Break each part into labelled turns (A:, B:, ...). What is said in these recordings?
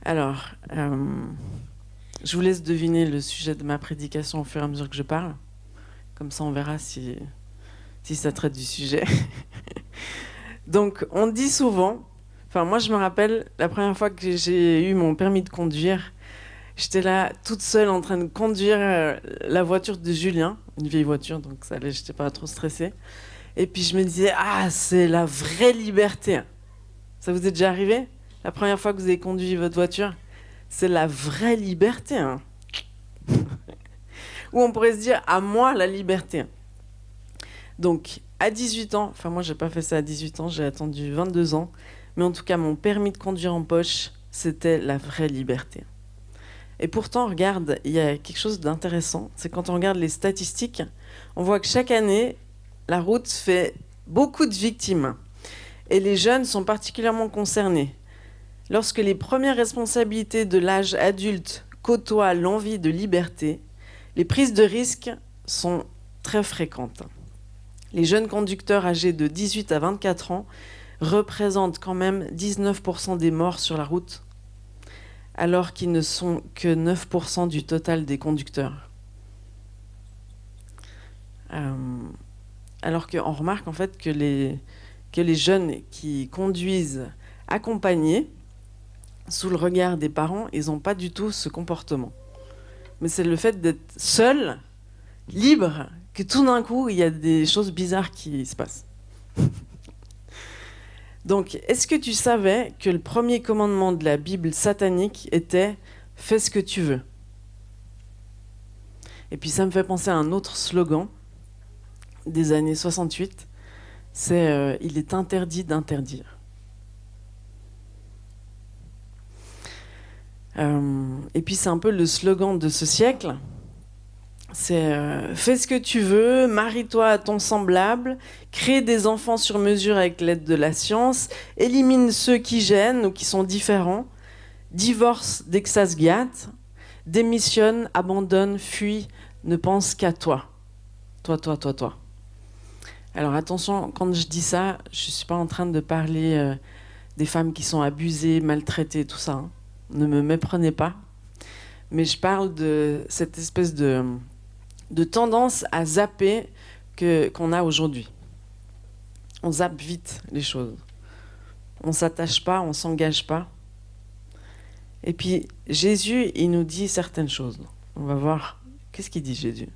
A: Alors, je vous laisse deviner le sujet de ma prédication au fur et à mesure que je parle. Comme ça, on verra si ça traite du sujet. Donc, on dit souvent... Enfin, moi, je me rappelle, la première fois que j'ai eu mon permis de conduire, j'étais là, toute seule, en train de conduire la voiture de Julien, une vieille voiture, donc ça allait, j'étais pas trop stressée. Et puis, je me disais, ah, c'est la vraie liberté. Ça vous est déjà arrivé ? La première fois que vous avez conduit votre voiture ? C'est la vraie liberté. Hein. Ou on pourrait se dire, à moi, la liberté. Donc, à 18 ans, enfin moi, j'ai pas fait ça à 18 ans, j'ai attendu 22 ans. Mais en tout cas, mon permis de conduire en poche, c'était la vraie liberté. Et pourtant, regarde, il y a quelque chose d'intéressant. C'est quand on regarde les statistiques, on voit que chaque année, la route fait beaucoup de victimes. Et les jeunes sont particulièrement concernés. Lorsque les premières responsabilités de l'âge adulte côtoient l'envie de liberté, les prises de risques sont très fréquentes. Les jeunes conducteurs âgés de 18 à 24 ans représentent quand même 19% des morts sur la route, alors qu'ils ne sont que 9% du total des conducteurs. Alors qu'on remarque en fait que les jeunes qui conduisent accompagnés, sous le regard des parents, ils n'ont pas du tout ce comportement. Mais c'est le fait d'être seul, libre, que tout d'un coup, il y a des choses bizarres qui se passent. Donc, est-ce que tu savais que le premier commandement de la Bible satanique était « Fais ce que tu veux ». Et puis ça me fait penser à un autre slogan des années 68, c'est « Il est interdit d'interdire ». Et puis c'est un peu le slogan de ce siècle. C'est fais ce que tu veux, marie-toi à ton semblable, crée des enfants sur mesure avec l'aide de la science, élimine ceux qui gênent ou qui sont différents, divorce dès que ça se gâte, démissionne, abandonne, fuit, ne pense qu'à toi. Toi. Alors attention, quand je dis ça, je ne suis pas en train de parler des femmes qui sont abusées, maltraitées, tout ça. Hein. Ne me méprenez pas. Mais je parle de cette espèce de tendance à zapper qu'on a aujourd'hui. On zappe vite les choses. On ne s'attache pas, on ne s'engage pas. Et puis, Jésus, il nous dit certaines choses. On va voir, qu'est-ce qu'il dit Jésus ?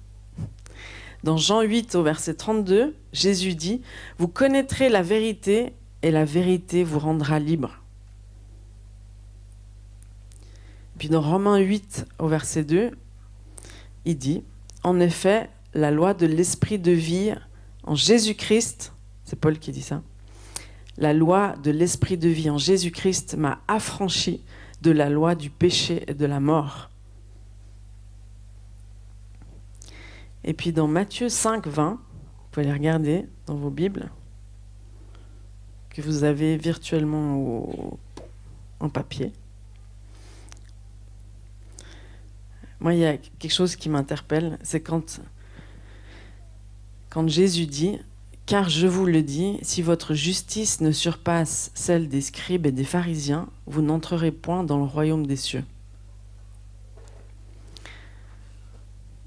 A: Dans Jean 8, au verset 32, Jésus dit « Vous connaîtrez la vérité et la vérité vous rendra libre. » Puis dans Romains 8, au verset 2, il dit « En effet, la loi de l'esprit de vie en Jésus-Christ, c'est Paul qui dit ça, la loi de l'esprit de vie en Jésus-Christ m'a affranchi de la loi du péché et de la mort. » Et puis dans Matthieu 5, 20, vous pouvez les regarder dans vos Bibles, que vous avez virtuellement en papier. Moi, il y a quelque chose qui m'interpelle, c'est quand Jésus dit « Car je vous le dis, si votre justice ne surpasse celle des scribes et des pharisiens, vous n'entrerez point dans le royaume des cieux. »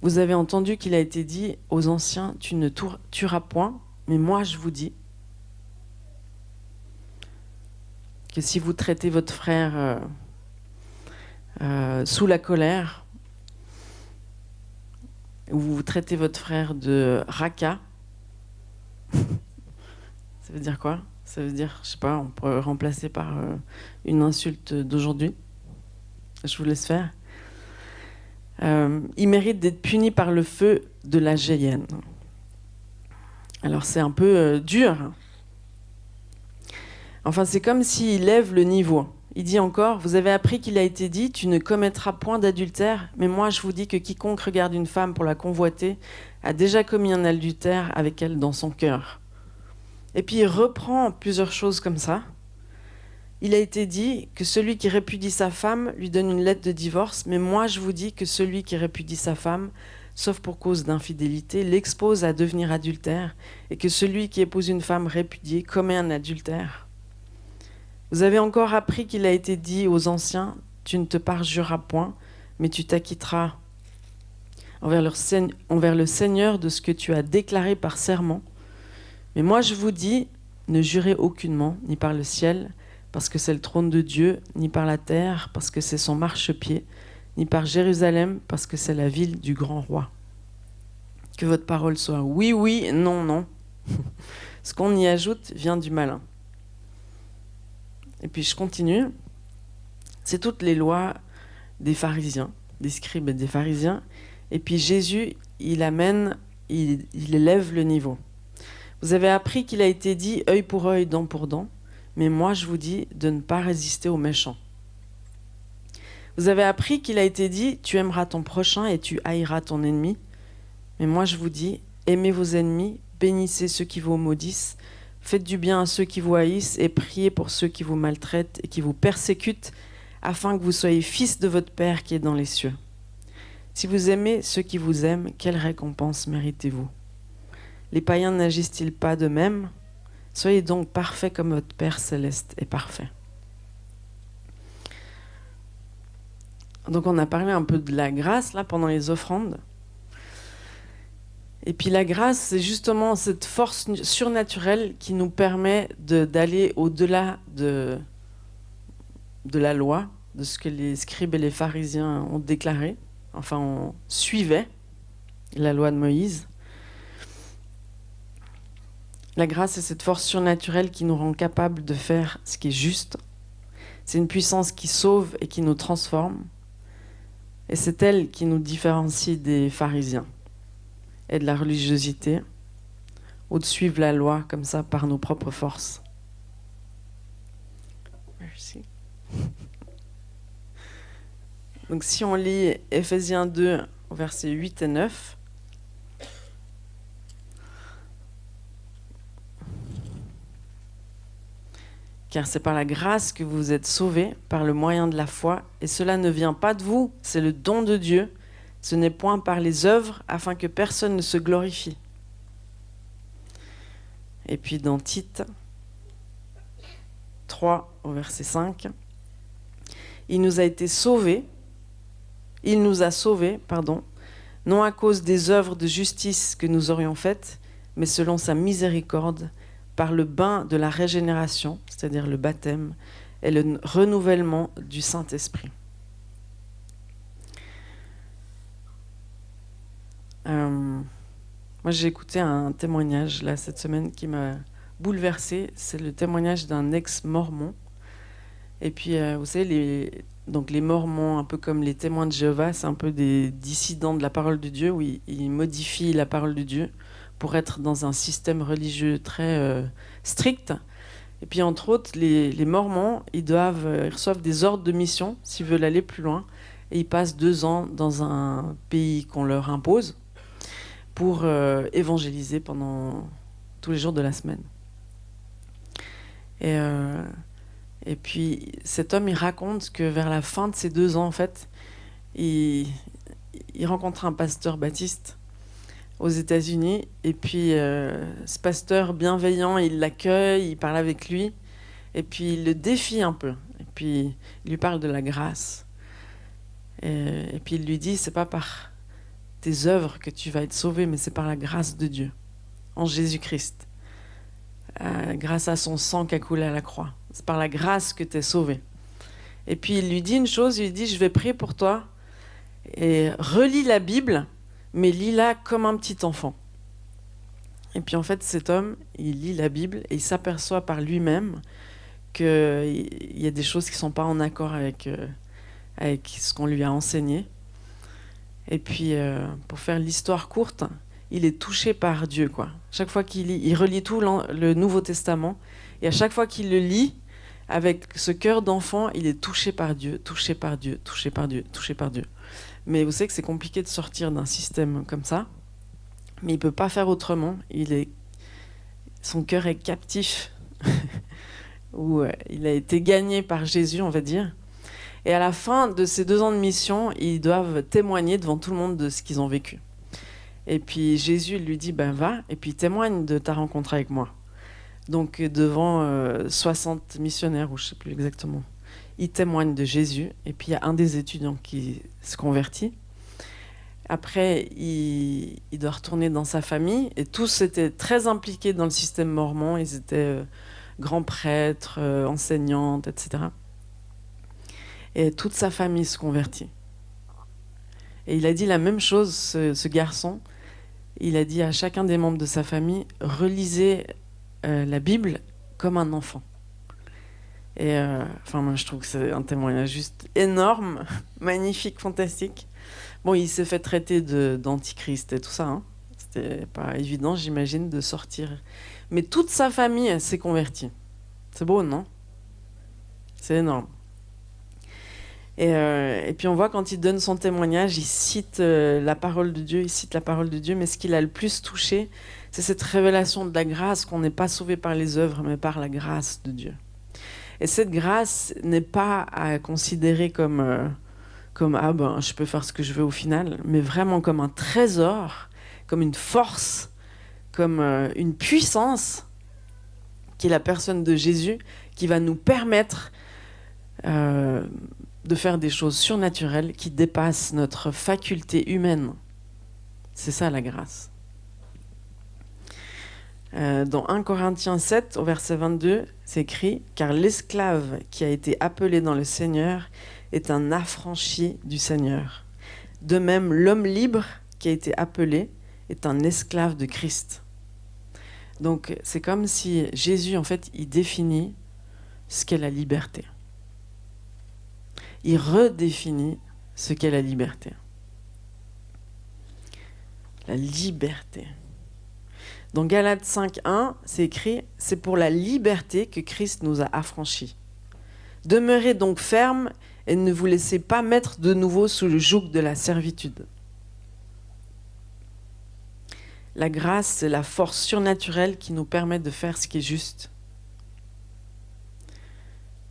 A: Vous avez entendu qu'il a été dit aux anciens « Tu ne tueras point, mais moi je vous dis que si vous traitez votre frère sous la colère, ou vous traitez votre frère de raca, ça veut dire quoi ? Ça veut dire, je sais pas, on pourrait remplacer par une insulte d'aujourd'hui. Je vous laisse faire. Il mérite d'être puni par le feu de la géhenne. Alors c'est un peu dur. Enfin, c'est comme s'il lève le niveau. Il dit encore, vous avez appris qu'il a été dit, tu ne commettras point d'adultère, mais moi je vous dis que quiconque regarde une femme pour la convoiter a déjà commis un adultère avec elle dans son cœur. Et puis il reprend plusieurs choses comme ça. Il a été dit que celui qui répudie sa femme lui donne une lettre de divorce, mais moi je vous dis que celui qui répudie sa femme, sauf pour cause d'infidélité, l'expose à devenir adultère, et que celui qui épouse une femme répudiée commet un adultère. Vous avez encore appris qu'il a été dit aux anciens, tu ne te parjureras point, mais tu t'acquitteras envers le Seigneur de ce que tu as déclaré par serment. Mais moi je vous dis, ne jurez aucunement, ni par le ciel, parce que c'est le trône de Dieu, ni par la terre, parce que c'est son marchepied, ni par Jérusalem, parce que c'est la ville du grand roi. Que votre parole soit oui, oui, non, non. Ce qu'on y ajoute vient du malin. Et puis je continue. C'est toutes les lois des pharisiens, des scribes et des pharisiens. Et puis Jésus, il élève le niveau. Vous avez appris qu'il a été dit œil pour œil, dent pour dent, mais moi je vous dis de ne pas résister aux méchants. Vous avez appris qu'il a été dit tu aimeras ton prochain et tu haïras ton ennemi, mais moi je vous dis aimez vos ennemis, bénissez ceux qui vous maudissent, faites du bien à ceux qui vous haïssent et priez pour ceux qui vous maltraitent et qui vous persécutent, afin que vous soyez fils de votre Père qui est dans les cieux. Si vous aimez ceux qui vous aiment, quelle récompense méritez-vous ? Les païens n'agissent-ils pas de même ? Soyez donc parfaits comme votre Père céleste est parfait. Donc on a parlé un peu de la grâce là pendant les offrandes. Et puis la grâce, c'est justement cette force surnaturelle qui nous permet d'aller au-delà de la loi, de ce que les scribes et les pharisiens ont déclaré. Enfin, on suivait la loi de Moïse. La grâce, c'est cette force surnaturelle qui nous rend capables de faire ce qui est juste. C'est une puissance qui sauve et qui nous transforme. Et c'est elle qui nous différencie des pharisiens et de la religiosité, ou de suivre la loi comme ça par nos propres forces. Merci. Donc si on lit Ephésiens 2, versets 8 et 9, car c'est par la grâce que vous êtes sauvés, par le moyen de la foi, et cela ne vient pas de vous, c'est le don de Dieu, ce n'est point par les œuvres, afin que personne ne se glorifie. Et puis dans Tite 3, au verset 5, il nous a sauvés, non à cause des œuvres de justice que nous aurions faites, mais selon sa miséricorde, par le bain de la régénération, c'est-à-dire le baptême, et le renouvellement du Saint-Esprit. Moi, j'ai écouté un témoignage là, cette semaine qui m'a bouleversée. C'est le témoignage d'un ex-mormon. Et puis, vous savez, les mormons, un peu comme les témoins de Jéhovah, c'est un peu des dissidents de la parole de Dieu, où ils modifient la parole de Dieu pour être dans un système religieux très strict. Et puis, entre autres, les mormons, ils reçoivent des ordres de mission s'ils veulent aller plus loin. Et ils passent 2 ans dans un pays qu'on leur impose pour évangéliser pendant tous les jours de la semaine. Et puis, cet homme, il raconte que vers la fin de ces 2 ans, en fait, il rencontre un pasteur baptiste aux États-Unis. Et puis, ce pasteur bienveillant, il l'accueille, il parle avec lui. Et puis, il le défie un peu. Et puis, il lui parle de la grâce. Et puis, il lui dit, c'est pas par tes œuvres que tu vas être sauvé, mais c'est par la grâce de Dieu, en Jésus-Christ. Grâce à son sang qui a coulé à la croix. C'est par la grâce que tu es sauvé. Et puis il lui dit une chose, il lui dit, je vais prier pour toi, et relis la Bible, mais lis-la comme un petit enfant. Et puis en fait, cet homme, il lit la Bible, et il s'aperçoit par lui-même qu'il y a des choses qui ne sont pas en accord avec ce qu'on lui a enseigné. Et puis, pour faire l'histoire courte, il est touché par Dieu, quoi. Chaque fois qu'il lit, il relit tout le Nouveau Testament, et à chaque fois qu'il le lit, avec ce cœur d'enfant, il est touché par Dieu, touché par Dieu, touché par Dieu, touché par Dieu. Mais vous savez que c'est compliqué de sortir d'un système comme ça, mais il ne peut pas faire autrement. Son cœur est captif, ou il a été gagné par Jésus, on va dire. Et à la fin de ces 2 ans de mission, ils doivent témoigner devant tout le monde de ce qu'ils ont vécu. Et puis Jésus lui dit, va, et puis témoigne de ta rencontre avec moi. Donc devant 60 missionnaires, ou je ne sais plus exactement. Il témoigne de Jésus. Et puis, il y a un des étudiants qui se convertit. Après, il doit retourner dans sa famille. Et tous étaient très impliqués dans le système mormon. Ils étaient grands prêtres, enseignantes, etc. Et toute sa famille se convertit. Et il a dit la même chose, ce garçon. Il a dit à chacun des membres de sa famille, relisez la Bible comme un enfant. Et moi, je trouve que c'est un témoignage juste énorme, magnifique, fantastique. Bon, il s'est fait traiter d'antichrist et tout ça. Hein. C'était pas évident, j'imagine, de sortir. Mais toute sa famille, elle s'est convertie. C'est beau, non? C'est énorme. Et puis on voit quand il donne son témoignage, il cite la parole de Dieu, mais ce qui l'a le plus touché, c'est cette révélation de la grâce, qu'on n'est pas sauvé par les œuvres, mais par la grâce de Dieu. Et cette grâce n'est pas à considérer comme je peux faire ce que je veux au final, mais vraiment comme un trésor, comme une force, comme une puissance, qui est la personne de Jésus, qui va nous permettre de faire des choses surnaturelles qui dépassent notre faculté humaine. C'est ça la grâce. Dans 1 Corinthiens 7, au verset 22, c'est écrit « Car l'esclave qui a été appelé dans le Seigneur est un affranchi du Seigneur. De même, l'homme libre qui a été appelé est un esclave de Christ. » Donc, c'est comme si Jésus, en fait, il définit ce qu'est la liberté. Il redéfinit ce qu'est la liberté. La liberté. Dans Galates 5.1, c'est écrit « C'est pour la liberté que Christ nous a affranchis. Demeurez donc fermes et ne vous laissez pas mettre de nouveau sous le joug de la servitude. » La grâce, c'est la force surnaturelle qui nous permet de faire ce qui est juste.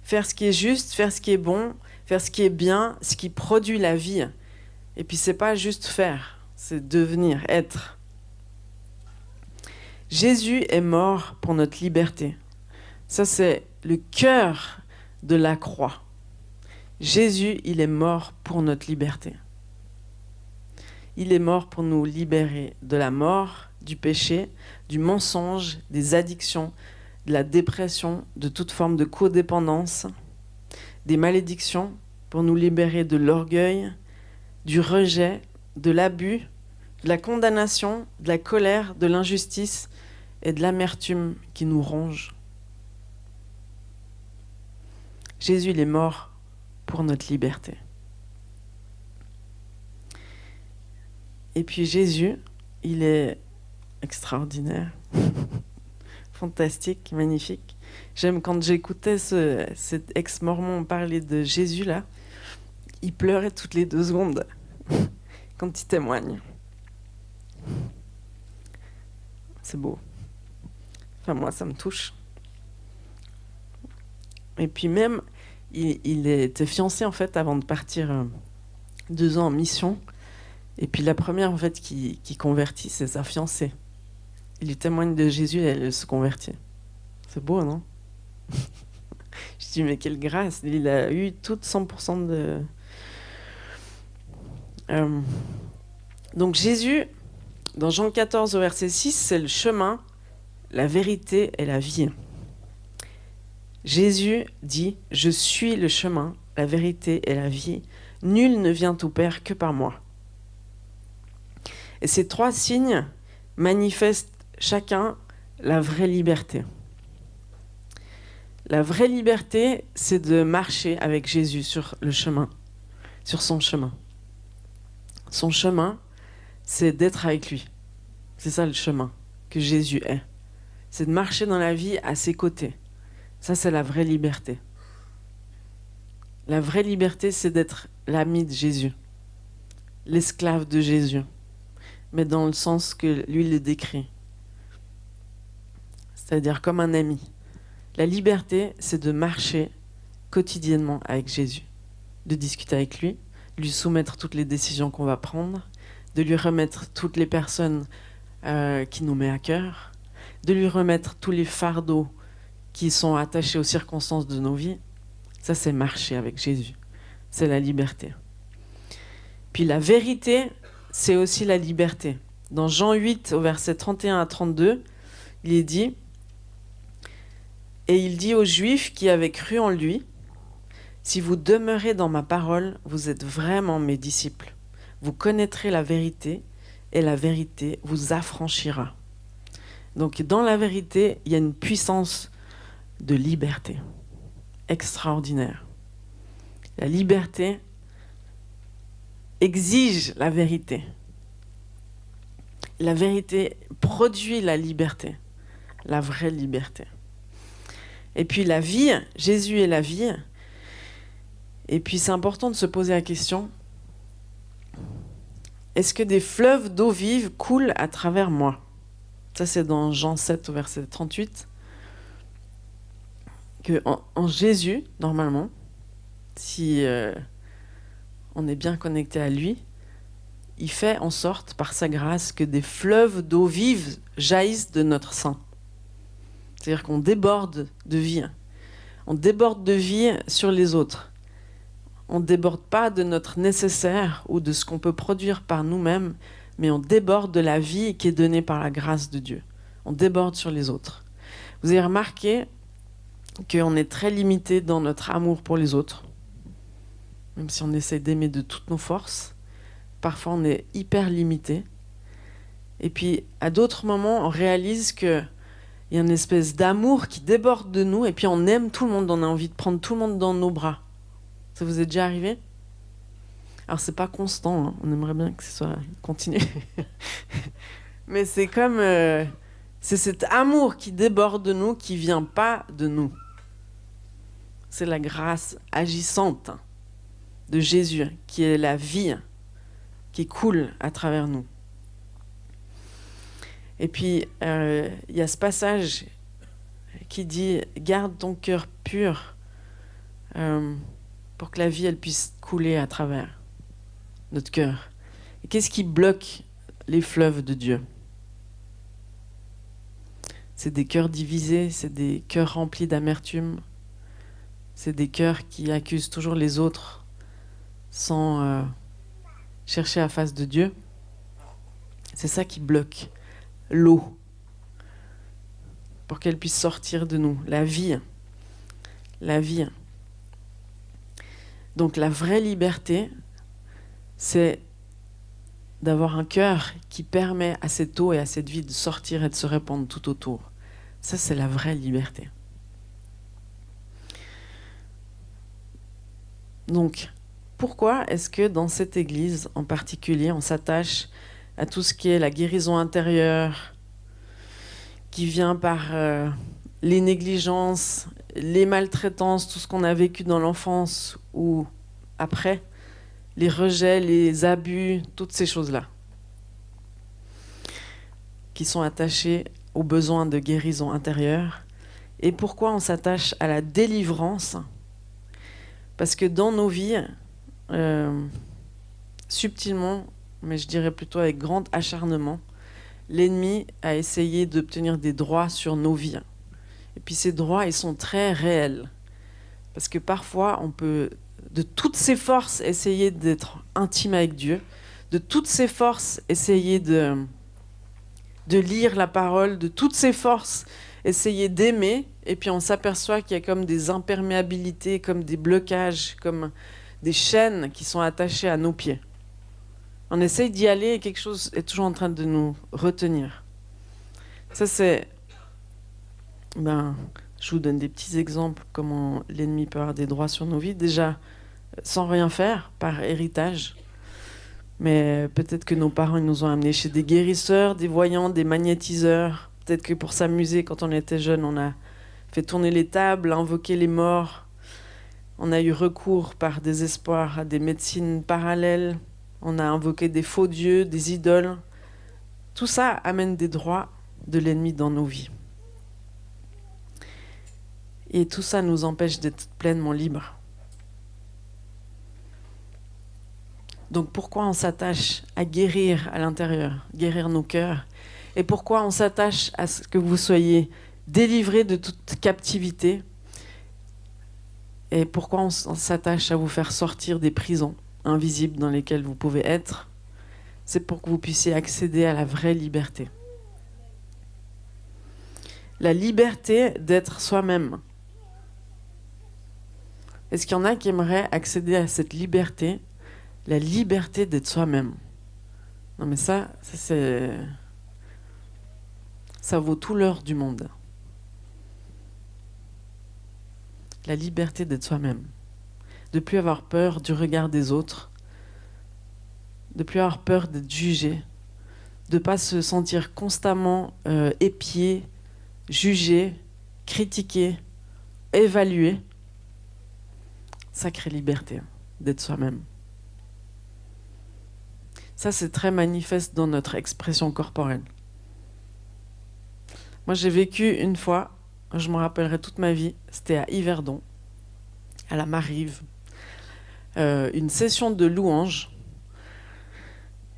A: Faire ce qui est juste, faire ce qui est bon, faire ce qui est bien, ce qui produit la vie. Et puis, c'est pas juste faire, c'est devenir, être. Jésus est mort pour notre liberté. Ça, c'est le cœur de la croix. Jésus, il est mort pour notre liberté. Il est mort pour nous libérer de la mort, du péché, du mensonge, des addictions, de la dépression, de toute forme de codépendance, des malédictions, pour nous libérer de l'orgueil, du rejet, de l'abus, de la condamnation, de la colère, de l'injustice et de l'amertume qui nous ronge. Jésus, il est mort pour notre liberté. Et puis Jésus, il est extraordinaire, fantastique, magnifique. J'aime quand j'écoutais cet ex-mormon parler de Jésus là, il pleurait toutes les 2 secondes quand il témoigne. C'est beau. Enfin, moi, ça me touche. Et puis même, il était fiancé en fait avant de partir 2 ans en mission. Et puis la première en fait qui convertit, c'est sa fiancée. Il lui témoigne de Jésus et elle se convertit. C'est beau, non? Je dis mais quelle grâce! Il a eu tout 100% de... Donc Jésus, dans Jean 14 au verset 6, c'est le chemin, la vérité et la vie. Jésus dit « Je suis le chemin, la vérité et la vie. Nul ne vient au Père que par moi. » Et ces 3 signes manifestent chacun la vraie liberté. La vraie liberté, c'est de marcher avec Jésus sur le chemin, sur son chemin. Son chemin, c'est d'être avec lui. C'est ça le chemin que Jésus est. C'est de marcher dans la vie à ses côtés. Ça, c'est la vraie liberté. La vraie liberté, c'est d'être l'ami de Jésus, l'esclave de Jésus, mais dans le sens que lui le décrit. C'est-à-dire comme un ami. La liberté, c'est de marcher quotidiennement avec Jésus, de discuter avec lui, lui soumettre toutes les décisions qu'on va prendre, de lui remettre toutes les personnes qui nous met à cœur, de lui remettre tous les fardeaux qui sont attachés aux circonstances de nos vies, Ça, c'est marcher avec Jésus. C'est la liberté. Puis la vérité, c'est aussi la liberté. Dans Jean 8, au verset 31 à 32, il est dit « Et il dit aux Juifs qui avaient cru en lui, « Si vous demeurez dans ma parole, vous êtes vraiment mes disciples. Vous connaîtrez la vérité, et la vérité vous affranchira. » Donc dans la vérité, il y a une puissance de liberté extraordinaire. La liberté exige la vérité. La vérité produit la liberté, la vraie liberté. Et puis la vie, Jésus est la vie. Et puis c'est important de se poser la question, est-ce que des fleuves d'eau vive coulent à travers moi? Ça c'est dans Jean 7 au verset 38. Que en Jésus, normalement, si on est bien connecté à lui, il fait en sorte, par sa grâce, que des fleuves d'eau vive jaillissent de notre sein. C'est-à-dire qu'on déborde de vie. On déborde de vie sur les autres. On ne déborde pas de notre nécessaire ou de ce qu'on peut produire par nous-mêmes, mais on déborde de la vie qui est donnée par la grâce de Dieu. On déborde sur les autres. Vous avez remarqué qu'on est très limité dans notre amour pour les autres. Même si on essaie d'aimer de toutes nos forces, parfois on est hyper limité. Et puis, à d'autres moments, on réalise qu'il y a une espèce d'amour qui déborde de nous, et puis on aime tout le monde, on a envie de prendre tout le monde dans nos bras. Ça vous est déjà arrivé? Alors, c'est pas constant, hein. On aimerait bien que ce soit continu. Mais c'est comme... c'est cet amour qui déborde de nous, qui vient pas de nous. C'est la grâce agissante de Jésus, qui est la vie, qui coule à travers nous. Et puis, il y a ce passage qui dit « Garde ton cœur pur pour que la vie elle puisse couler à travers notre cœur. » Et qu'est-ce qui bloque les fleuves de Dieu? C'est des cœurs divisés, c'est des cœurs remplis d'amertume, c'est des cœurs qui accusent toujours les autres sans chercher la face de Dieu. C'est ça qui bloque l'eau pour qu'elle puisse sortir de nous, la vie. La vie. Donc la vraie liberté, c'est d'avoir un cœur qui permet à cette eau et à cette vie de sortir et de se répandre tout autour. Ça, c'est la vraie liberté. Donc, pourquoi est-ce que dans cette église en particulier, on s'attache à tout ce qui est la guérison intérieure, qui vient par les négligences, les maltraitances, tout ce qu'on a vécu dans l'enfance ou après, les rejets, les abus, toutes ces choses-là, qui sont attachées aux besoins de guérison intérieure. Et pourquoi on s'attache à la délivrance? Parce que dans nos vies, subtilement, mais je dirais plutôt avec grand acharnement, l'ennemi a essayé d'obtenir des droits sur nos vies. Et puis ces droits, ils sont très réels. Parce que parfois, on peut, de toutes ses forces, essayer d'être intime avec Dieu, de toutes ses forces, essayer de lire la parole, de toutes ses forces, essayer d'aimer, et puis on s'aperçoit qu'il y a comme des imperméabilités, comme des blocages, comme des chaînes qui sont attachées à nos pieds. On essaye d'y aller et quelque chose est toujours en train de nous retenir. Ça, c'est... je vous donne des petits exemples comment l'ennemi peut avoir des droits sur nos vies. Déjà, sans rien faire, par héritage. Mais peut-être que nos parents ils nous ont amenés chez des guérisseurs, des voyants, des magnétiseurs. Peut-être que pour s'amuser, quand on était jeune, on a fait tourner les tables, invoqué les morts. On a eu recours par désespoir à des médecines parallèles. On a invoqué des faux dieux, des idoles. Tout ça amène des droits de l'ennemi dans nos vies. Et tout ça nous empêche d'être pleinement libres. Donc pourquoi on s'attache à guérir à l'intérieur, guérir nos cœurs? Et pourquoi on s'attache à ce que vous soyez délivrés de toute captivité Et pourquoi on s'attache à vous faire sortir des prisons invisibles dans lesquelles vous pouvez être? C'est pour que vous puissiez accéder à la vraie liberté. La liberté d'être soi-même. Est-ce qu'il y en a qui aimeraient accéder à cette liberté, la liberté d'être soi-même? Non mais ça vaut tout l'or du monde. La liberté d'être soi-même. De plus avoir peur du regard des autres. De plus avoir peur d'être jugé. De ne pas se sentir constamment épié, jugé, critiqué, évalué. Sacrée liberté d'être soi-même. Ça, c'est très manifeste dans notre expression corporelle. Moi, j'ai vécu une fois, je me rappellerai toute ma vie, c'était à Yverdon, à la Marive, une session de louanges.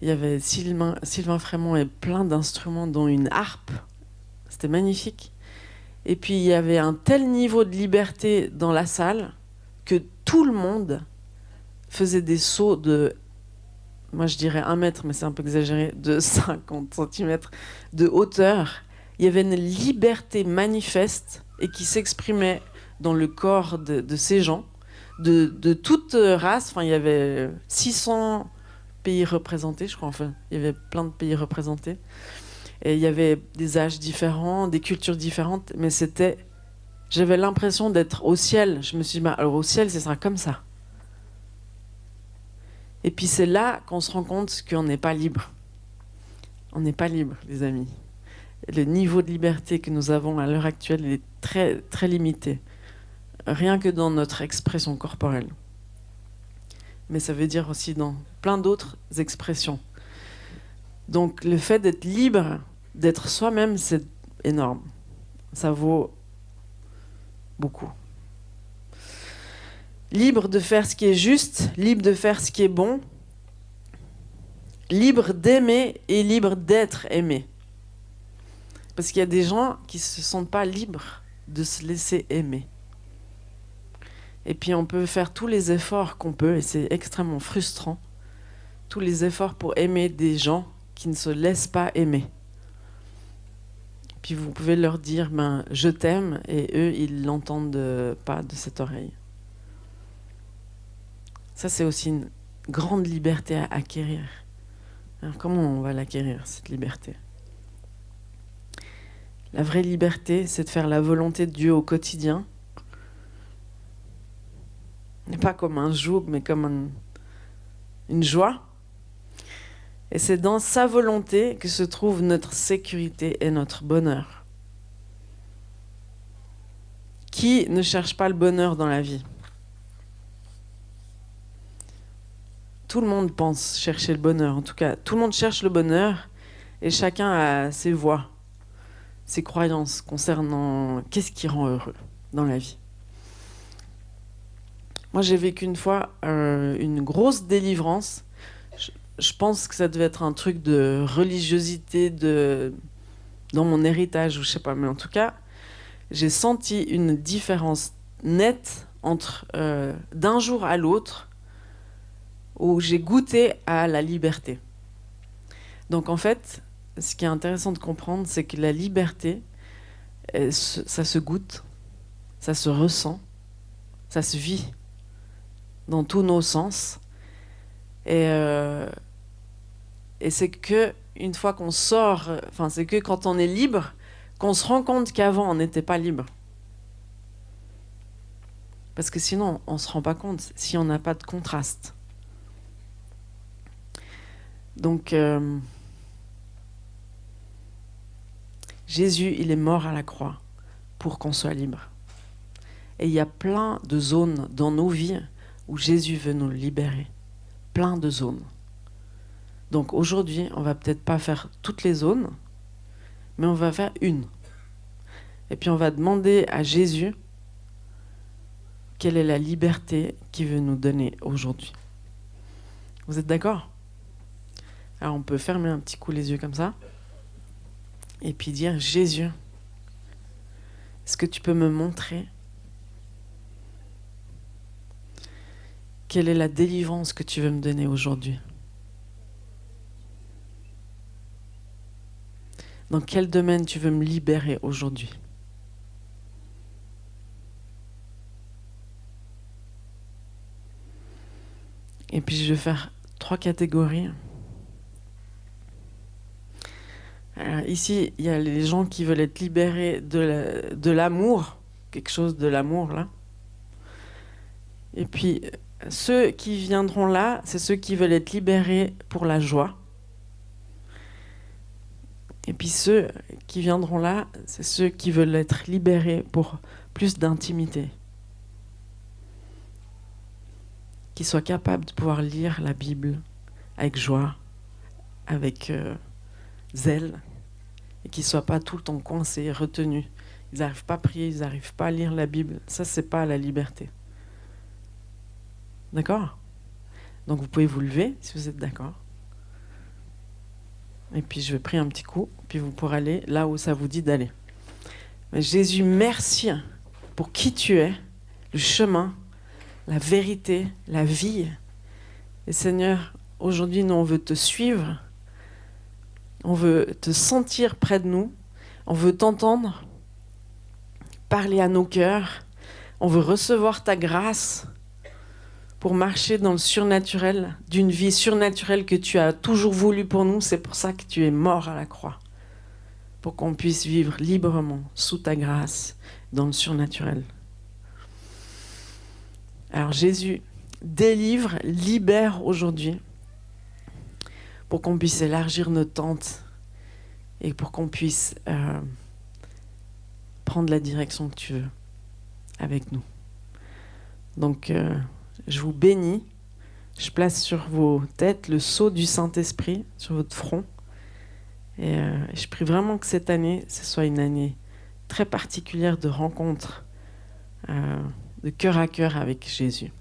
A: Il y avait Sylvain Frémont et plein d'instruments, dont une harpe. C'était magnifique. Et puis, il y avait un tel niveau de liberté dans la salle que tout le monde faisait des sauts de, moi je dirais 1 mètre, mais c'est un peu exagéré, de 50 centimètres de hauteur. Il y avait une liberté manifeste et qui s'exprimait dans le corps de ces gens, de toute race. Enfin, il y avait 600 pays représentés, je crois. Enfin, il y avait plein de pays représentés. Et il y avait des âges différents, des cultures différentes, mais c'était... J'avais l'impression d'être au ciel. Je me suis dit, bah, alors au ciel, ce sera comme ça. Et puis c'est là qu'on se rend compte qu'on n'est pas libre. On n'est pas libre, les amis. Le niveau de liberté que nous avons à l'heure actuelle, il est très, très limité. Rien que dans notre expression corporelle. Mais ça veut dire aussi dans plein d'autres expressions. Donc le fait d'être libre, d'être soi-même, c'est énorme. Ça vaut beaucoup. Libre de faire ce qui est juste, libre de faire ce qui est bon, libre d'aimer et libre d'être aimé. Parce qu'il y a des gens qui ne se sentent pas libres de se laisser aimer. Et puis on peut faire tous les efforts qu'on peut, et c'est extrêmement frustrant, tous les efforts pour aimer des gens qui ne se laissent pas aimer. Puis vous pouvez leur dire ben, « je t'aime » et eux, ils ne l'entendent pas de cette oreille. Ça, c'est aussi une grande liberté à acquérir. Alors, comment on va l'acquérir, cette liberté? La vraie liberté, c'est de faire la volonté de Dieu au quotidien. Pas comme un joug, mais comme une joie. Et c'est dans sa volonté que se trouve notre sécurité et notre bonheur. Qui ne cherche pas le bonheur dans la vie? Tout le monde pense chercher le bonheur. En tout cas, tout le monde cherche le bonheur et chacun a ses voies, ses croyances concernant qu'est-ce qui rend heureux dans la vie. Moi, j'ai vécu une fois une grosse délivrance. Je pense que ça devait être un truc de religiosité dans mon héritage, ou je sais pas, mais en tout cas, j'ai senti une différence nette entre d'un jour à l'autre où j'ai goûté à la liberté. Donc en fait, ce qui est intéressant de comprendre, c'est que la liberté, ça se goûte, ça se ressent, ça se vit dans tous nos sens. Et c'est que une fois qu'on sort, enfin c'est que quand on est libre, qu'on se rend compte qu'avant on n'était pas libre. Parce que sinon on se rend pas compte si on n'a pas de contraste. Donc Jésus, il est mort à la croix pour qu'on soit libre. Et il y a plein de zones dans nos vies où Jésus veut nous libérer. Plein de zones. Donc aujourd'hui, on va peut-être pas faire toutes les zones, mais on va faire une. Et puis on va demander à Jésus quelle est la liberté qu'il veut nous donner aujourd'hui. Vous êtes d'accord? Alors on peut fermer un petit coup les yeux comme ça et puis dire Jésus, est-ce que tu peux me montrer Quelle est la délivrance que tu veux me donner aujourd'hui? Dans quel domaine tu veux me libérer aujourd'hui? Et puis je vais faire 3 catégories. Alors, ici, il y a les gens qui veulent être libérés de l'amour, quelque chose de l'amour là. Et puis ceux qui viendront là, c'est ceux qui veulent être libérés pour la joie. Et puis ceux qui viendront là, c'est ceux qui veulent être libérés pour plus d'intimité. Qui soient capables de pouvoir lire la Bible avec joie, avec zèle, et qui ne soient pas tout le temps coincés, retenus. Ils n'arrivent pas à prier, ils n'arrivent pas à lire la Bible. Ça, c'est pas la liberté. D'accord? Donc vous pouvez vous lever si vous êtes d'accord. Et puis je vais prier un petit coup, puis vous pourrez aller là où ça vous dit d'aller. Mais Jésus, merci pour qui tu es, le chemin, la vérité, la vie. Et Seigneur, aujourd'hui, nous, on veut te suivre. On veut te sentir près de nous. On veut t'entendre parler à nos cœurs. On veut recevoir ta grâce pour marcher dans le surnaturel, d'une vie surnaturelle que tu as toujours voulu pour nous. C'est pour ça que tu es mort à la croix. Pour qu'on puisse vivre librement sous ta grâce dans le surnaturel. Alors Jésus, délivre, libère aujourd'hui pour qu'on puisse élargir nos tentes et pour qu'on puisse prendre la direction que tu veux avec nous. Donc, je vous bénis. Je place sur vos têtes le sceau du Saint-Esprit, sur votre front. Et je prie vraiment que cette année, ce soit une année très particulière de rencontre, de cœur à cœur avec Jésus.